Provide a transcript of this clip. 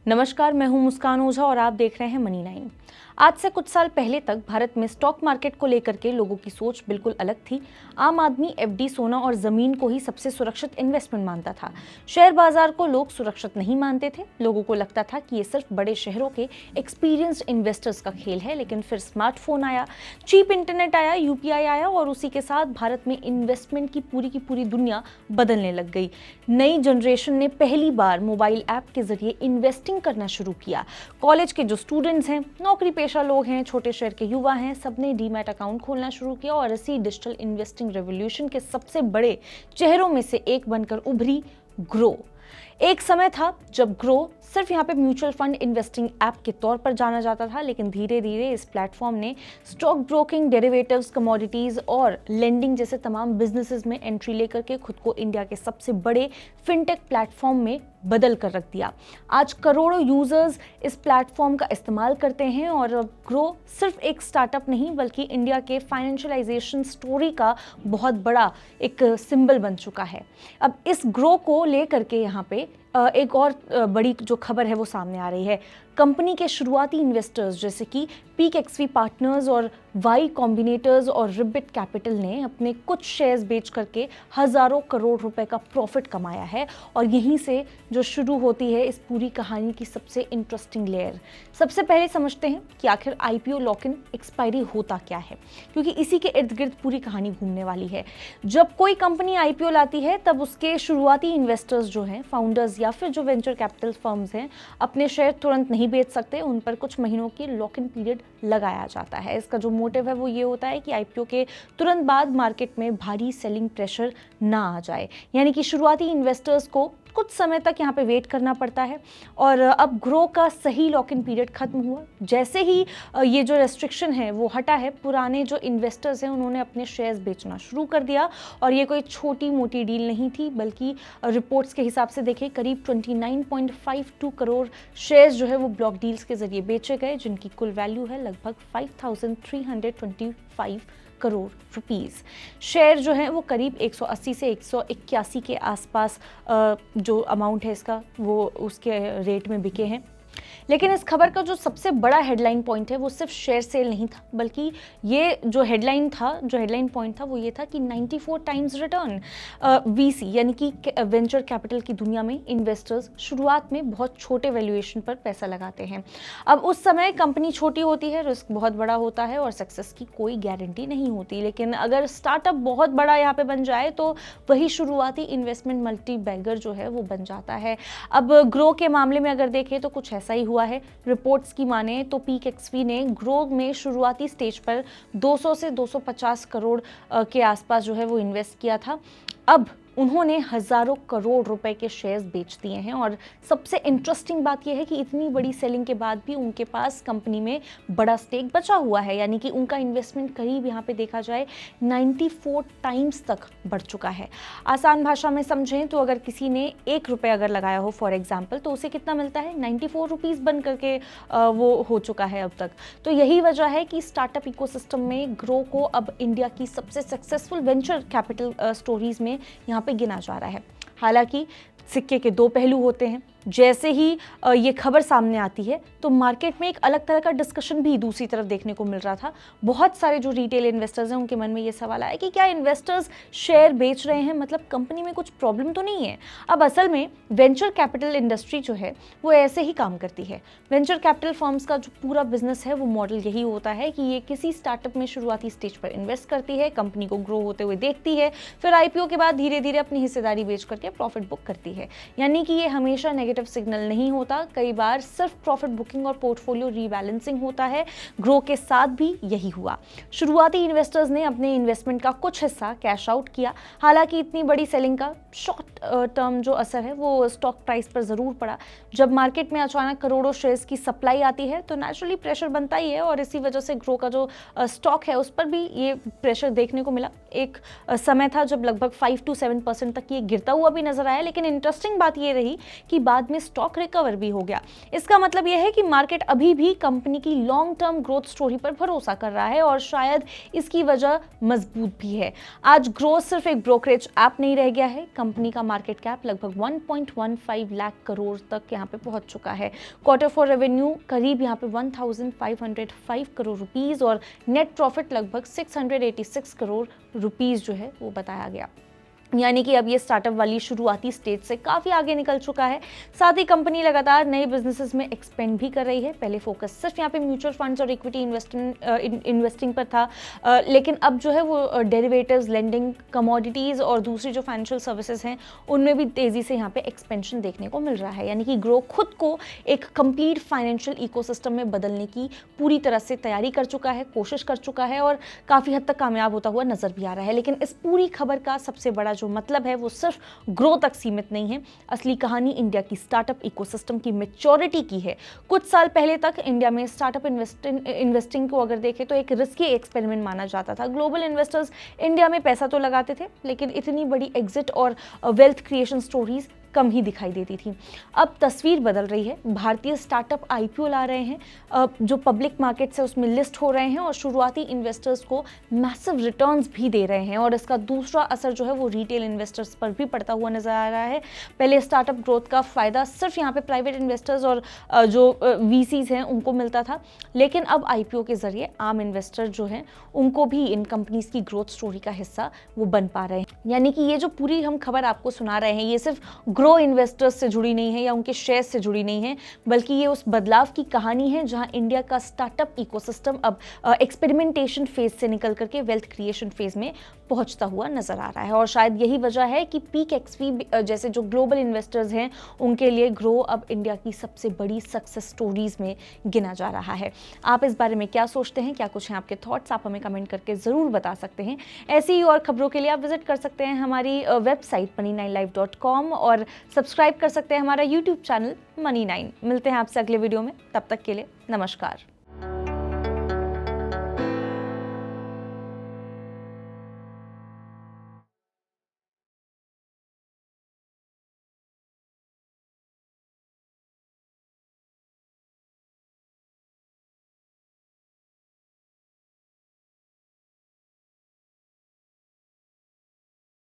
नमस्कार, मैं हूं मुस्कान ओझा और आप देख रहे हैं मनी 9। आज से कुछ साल पहले तक भारत में स्टॉक मार्केट को लेकर के लोगों की सोच बिल्कुल अलग थी। आम आदमी एफडी, सोना और जमीन को ही सबसे सुरक्षित इन्वेस्टमेंट मानता था। शेयर बाजार को लोग सुरक्षित नहीं मानते थे। लोगों को लगता था कि ये सिर्फ बड़े शहरों के एक्सपीरियंस्ड इन्वेस्टर्स का खेल है। लेकिन फिर स्मार्टफोन आया, चीप इंटरनेट आया, यूपीआई आया और उसी के साथ भारत में इन्वेस्टमेंट की पूरी दुनिया बदलने लग गई। नई जनरेशन ने पहली बार मोबाइल ऐप के जरिए इन्वेस्टिंग करना शुरू किया। कॉलेज के जो स्टूडेंट्स हैं, नौकरी पेशा लोग हैं, छोटे शहर के युवा हैं, सबने डीमैट अकाउंट खोलना शुरू किया और इसी डिजिटल इन्वेस्टिंग रेवोल्यूशन के सबसे बड़े चेहरों में से एक बनकर उभरी ग्रो। एक समय था जब ग्रो सिर्फ यहाँ पे म्यूचुअल फंड इन्वेस्टिंग ऐप के तौर पर जाना जाता था, लेकिन धीरे धीरे इस प्लेटफॉर्म ने स्टॉक ब्रोकिंग, डेरिवेटिव्स, कमोडिटीज और लेंडिंग जैसे तमाम बिजनेसेस में एंट्री लेकर के खुद को इंडिया के सबसे बड़े फिनटेक प्लेटफॉर्म में बदल कर रख दिया। आज करोड़ों यूजर्स इस प्लेटफॉर्म का इस्तेमाल करते हैं और ग्रो सिर्फ एक स्टार्टअप नहीं बल्कि इंडिया के फाइनेंशियलाइजेशन स्टोरी का बहुत बड़ा एक सिंबल बन चुका है। अब इस ग्रो को लेकर के यहाँ पे एक और बड़ी जो खबर है वो सामने आ रही है। कंपनी के शुरुआती इन्वेस्टर्स जैसे कि पीक एक्सवी पार्टनर्स और वाई कॉम्बिनेटर्स और रिबिट कैपिटल ने अपने कुछ शेयर्स बेच करके हजारों करोड़ रुपए का प्रॉफिट कमाया है। और यहीं से जो शुरू होती है इस पूरी कहानी की सबसे इंटरेस्टिंग लेयर। सबसे पहले समझते हैं कि आखिर आईपीओ लॉक इन एक्सपायरी होता क्या है, क्योंकि इसी के इर्द गिर्द पूरी कहानी घूमने वाली है। जब कोई कंपनी आईपीओ लाती है तब उसके शुरुआती इन्वेस्टर्स जो हैं, फाउंडर्स या फिर जो वेंचर कैपिटल फर्म्स हैं, अपने शेयर तुरंत नहीं बेच सकते। उन पर कुछ महीनों की लॉक इन पीरियड लगाया जाता है। इसका जो मोटिव है वो ये होता है कि आईपीओ के तुरंत बाद मार्केट में भारी सेलिंग प्रेशर ना आ जाए, यानी कि शुरुआती इन्वेस्टर्स को कुछ समय तक यहाँ पे वेट करना पड़ता है। और अब ग्रो का सही लॉक इन पीरियड खत्म हुआ। जैसे ही ये जो रेस्ट्रिक्शन है वो हटा है, पुराने जो इन्वेस्टर्स हैं उन्होंने अपने शेयर्स बेचना शुरू कर दिया। और ये कोई छोटी मोटी डील नहीं थी, बल्कि रिपोर्ट्स के हिसाब से देखें करीब 29.52 करोड़ शेयर्स जो है वो ब्लॉक डील्स के जरिए बेचे गए, जिनकी कुल वैल्यू है लगभग 5325 करोड़ रुपीस। शेयर जो है वो करीब 180 से 181 के आसपास जो अमाउंट है इसका वो उसके रेट में बिके हैं। लेकिन इस खबर का जो सबसे बड़ा हेडलाइन पॉइंट है वो सिर्फ शेयर सेल नहीं था, बल्कि ये जो हेडलाइन पॉइंट था वो ये था कि 94 टाइम्स रिटर्न। वीसी यानी कि वेंचर कैपिटल की दुनिया में इन्वेस्टर्स शुरुआत में बहुत छोटे वैल्यूएशन पर पैसा लगाते हैं। अब उस समय कंपनी छोटी होती है, रिस्क बहुत बड़ा होता है और सक्सेस की कोई गारंटी नहीं होती। लेकिन अगर स्टार्टअप बहुत बड़ा यहाँ पे बन जाए तो वही शुरुआती इन्वेस्टमेंट मल्टी बैगर जो है वो बन जाता है। अब ग्रो के मामले में अगर देखें तो कुछ ऐसा ही हुआ है। रिपोर्ट्स की माने तो पीक एक्सवी ने ग्रो में शुरुआती स्टेज पर 200 से 250 करोड़ के आसपास जो है वो इन्वेस्ट किया था। अब उन्होंने हजारों करोड़ रुपए के शेयर्स बेच दिए हैं। और सबसे इंटरेस्टिंग बात यह है कि इतनी बड़ी सेलिंग के बाद भी उनके पास कंपनी में बड़ा स्टेक बचा हुआ है, यानी कि उनका इन्वेस्टमेंट करीब यहाँ पे देखा जाए 94 टाइम्स तक बढ़ चुका है। आसान भाषा में समझें तो अगर किसी ने 1 रुपये अगर लगाया हो फॉर एग्जाम्पल, तो उसे कितना मिलता है, 94 रुपीज़ बन करके वो हो चुका है अब तक। तो यही वजह है कि स्टार्टअप इकोसिस्टम में ग्रो को अब इंडिया की सबसे सक्सेसफुल वेंचर कैपिटल स्टोरीज में यहाँ पे गिना जा रहा है। हालांकि सिक्के के दो पहलू होते हैं। जैसे ही ये खबर सामने आती है तो मार्केट में एक अलग तरह का डिस्कशन भी दूसरी तरफ देखने को मिल रहा था। बहुत सारे जो रिटेल इन्वेस्टर्स हैं उनके मन में ये सवाल आया कि क्या इन्वेस्टर्स शेयर बेच रहे हैं, मतलब कंपनी में कुछ प्रॉब्लम तो नहीं है। अब असल में वेंचर कैपिटल इंडस्ट्री जो है वो ऐसे ही काम करती है। वेंचर कैपिटल फर्म्स का जो पूरा बिजनेस है वो मॉडल यही होता है कि ये किसी स्टार्टअप में शुरुआती स्टेज पर इन्वेस्ट करती है, कंपनी को ग्रो होते हुए देखती है, फिर आईपीओ के बाद धीरे धीरे अपनी हिस्सेदारी बेच करके प्रॉफिट बुक करती है। यानी कि ये हमेशा नेगेटिव सिग्नल नहीं होता, कई बार सिर्फ प्रॉफिट बुकिंग और पोर्टफोलियो रीबैलेंसिंग होता है। ग्रो के साथ भी यही हुआ। शुरुआती इन्वेस्टर्स ने अपने इन्वेस्टमेंट का कुछ हिस्सा कैश आउट किया। हालांकि इतनी बड़ी सेलिंग का शॉर्ट टर्म जो असर है वो स्टॉक प्राइस पर जरूर पड़ा। जब मार्केट में अचानक करोड़ों शेयर्स की सप्लाई आती है तो नेचुरली प्रेशर बनता ही है और इसी वजह से ग्रो का जो स्टॉक है उस पर भी ये प्रेशर देखने को मिला। एक समय था जब लगभग 5 to 7% तक ये गिरता हुआ भी नजर आया। लेकिन इंटरेस्टिंग बात ये रही कि बाद बाद में स्टॉक रिकवर भी हो गया। इसका मतलब यह है कि मार्केट अभी भी कंपनी की लॉन्ग टर्म ग्रोथ स्टोरी पर भरोसा कर रहा है और शायद इसकी वजह मजबूत भी है। आज ग्रो सिर्फ एक ब्रोकरेज ऐप नहीं रह गया है, कंपनी का मार्केट कैप लगभग 1.15 लाख करोड़ तक यहाँ पे पहुंच चुका है। क्वार्टर फोर रेवेन्यू करीब यहाँ पे 1505 करोड़ रुपीस और नेट प्रॉफिट लगभग 686 करोड़ रुपीस जो है वो बताया गया। यानी कि अब ये स्टार्टअप वाली शुरुआती स्टेज से काफ़ी आगे निकल चुका है। साथ ही कंपनी लगातार नए बिजनेसेस में एक्सपेंड भी कर रही है। पहले फोकस सिर्फ यहाँ पे म्यूचुअल फंड्स और इक्विटी इन्वेस्टिंग पर था, लेकिन अब जो है वो डेरिवेटिव्स, लेंडिंग, कमोडिटीज़ और दूसरी जो फाइनेंशियल सर्विसेज हैं उनमें भी तेज़ी से यहाँ पे एक्सपेंशन देखने को मिल रहा है। यानी कि ग्रो खुद को एक कंप्लीट फाइनेंशियल इकोसिस्टम में बदलने की पूरी तरह से तैयारी कर चुका है, कोशिश कर चुका है और काफ़ी हद तक कामयाब होता हुआ नजर भी आ रहा है। लेकिन इस पूरी खबर का सबसे बड़ा जो मतलब है वो सिर्फ ग्रो तक सीमित नहीं है। असली कहानी इंडिया की स्टार्टअप इकोसिस्टम की मैच्योरिटी की है। कुछ साल पहले तक इंडिया में स्टार्टअप इन्वेस्टिंग को अगर देखें तो एक रिस्की एक्सपेरिमेंट माना जाता था। ग्लोबल इन्वेस्टर्स इंडिया में पैसा तो लगाते थे, लेकिन इतनी बड़ी एग्जिट और वेल्थ क्रिएशन स्टोरीज कम ही दिखाई देती थी। अब तस्वीर बदल रही है। भारतीय स्टार्टअप आईपीओ ला रहे हैं, जो पब्लिक मार्केट से उसमें लिस्ट हो रहे हैं और शुरुआती इन्वेस्टर्स को मैसिव रिटर्न्स भी दे रहे हैं और इसका दूसरा असर जो है वो रिटेल इन्वेस्टर्स पर भी पड़ता हुआ नजर आ रहा है। पहले स्टार्टअप ग्रोथ का फायदा सिर्फ यहाँ पे प्राइवेट इन्वेस्टर्स और जो वीसीज हैं उनको मिलता था, लेकिन अब आईपीओ के जरिए आम इन्वेस्टर जो हैं उनको भी इन कंपनीज की ग्रोथ स्टोरी का हिस्सा वो बन पा रहे हैं। यानी कि ये जो पूरी हम खबर आपको सुना रहे हैं ये सिर्फ ग्रो इन्वेस्टर्स से जुड़ी नहीं है या उनके शेयर्स से जुड़ी नहीं है, बल्कि ये उस बदलाव की कहानी है जहां इंडिया का स्टार्टअप इकोसिस्टम अब एक्सपेरिमेंटेशन फेज से निकल करके वेल्थ क्रिएशन फेज में पहुंचता हुआ नजर आ रहा है। और शायद यही वजह है कि पीक एक्सवी जैसे जो ग्लोबल इन्वेस्टर्स हैं उनके लिए ग्रो अब इंडिया की सबसे बड़ी सक्सेस स्टोरीज में गिना जा रहा है। आप इस बारे में क्या सोचते हैं, क्या कुछ हैं आपके थॉट्स, आप हमें कमेंट करके ज़रूर बता सकते हैं। ऐसी ही और खबरों के लिए आप विजिट कर सकते हैं हमारी वेबसाइट money9live.com और सब्सक्राइब कर सकते हैं हमारा यूट्यूब चैनल Money9। मिलते हैं आपसे अगले वीडियो में, तब तक के लिए नमस्कार।